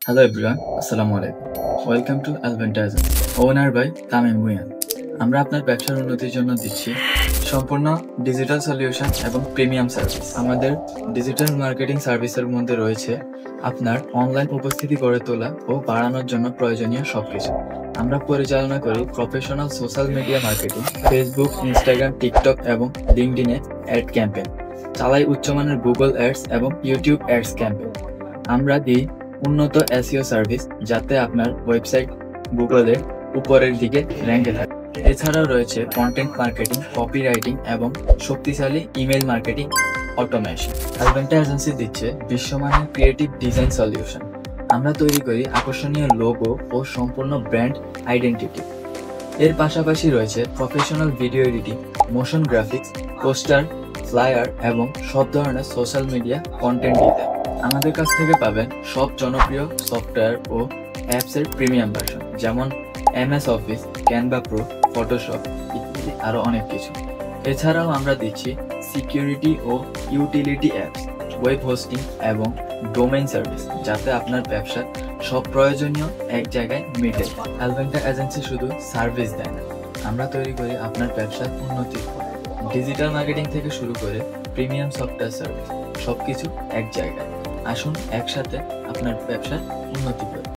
Hello everyone, Assalamu alaikum. Welcome to Alventizing, owner by Tamim Bhuiyan. আমরা আপনার ব্যবসার উন্নতির জন্য দিচ্ছি সম্পূর্ণ ডিজিটাল সলিউশন এবং প্রিমিয়াম সার্ভিস। আমাদের ডিজিটাল মার্কেটিং সার্ভিসের মধ্যে রয়েছে আপনার অনলাইন উপস্থিতি গড়ে তোলা ও বাড়ানোর জন্য প্রয়োজনীয় সবকিছু। আমরা পরিচালনা করি professional social media marketing, Facebook, Instagram, TikTok এবং লিঙ্কডইনে অ্যাড ক্যাম্পেইন, চালাই উচ্চমানের গুগল অ্যাডস এবং ইউটিউব অ্যাডস ক্যাম্পেইন। আমরা দিই উন্নত এসইও সার্ভিস, যাতে আপনার ওয়েবসাইট গুগলের উপরের দিকে র্যাঙ্কে থাকে। এছাড়াও রয়েছে কন্টেন্ট মার্কেটিং, কপিরাইটিং এবং শক্তিশালী ইমেল মার্কেটিং অটোমেশন। অ্যালভেন্টা এজেন্সি দিচ্ছে বিশ্বমানের ক্রিয়েটিভ ডিজাইন সলিউশন। আমরা তৈরি করি আকর্ষণীয় লোগো ও সম্পূর্ণ ব্র্যান্ড আইডেন্টিটি। এর পাশাপাশি রয়েছে professional video editing, motion graphics, poster, flyer এবং সব ধরনের সোশ্যাল মিডিয়া কন্টেন্ট ডিজাইন। আমাদের কাছ থেকে পাবেন সব জনপ্রিয় সফটওয়্যার ও অ্যাপসের প্রিমিয়াম ভার্সন, যেমন MS office, Canva pro, Photoshop ইত্যাদি আরও অনেক কিছু। এছাড়াও আমরা দিচ্ছি সিকিউরিটি ও ইউটিলিটি অ্যাপস, ওয়েব হোস্টিং এবং ডোমেইন সার্ভিস, যাতে আপনার ব্যবসার সব প্রয়োজনীয় এক জায়গায় মিটে। অ্যালভেন্টা এজেন্সি শুধু সার্ভিস দেয় না, আমরা তৈরি করি আপনার ব্যবসার উন্নতির পথ। ডিজিটাল মার্কেটিং থেকে শুরু করে প্রিমিয়াম সফটওয়্যার সার্ভিস, সবকিছু এক জায়গায়। আসুন একসাথে আপনার ব্যবসার উন্নতি করি।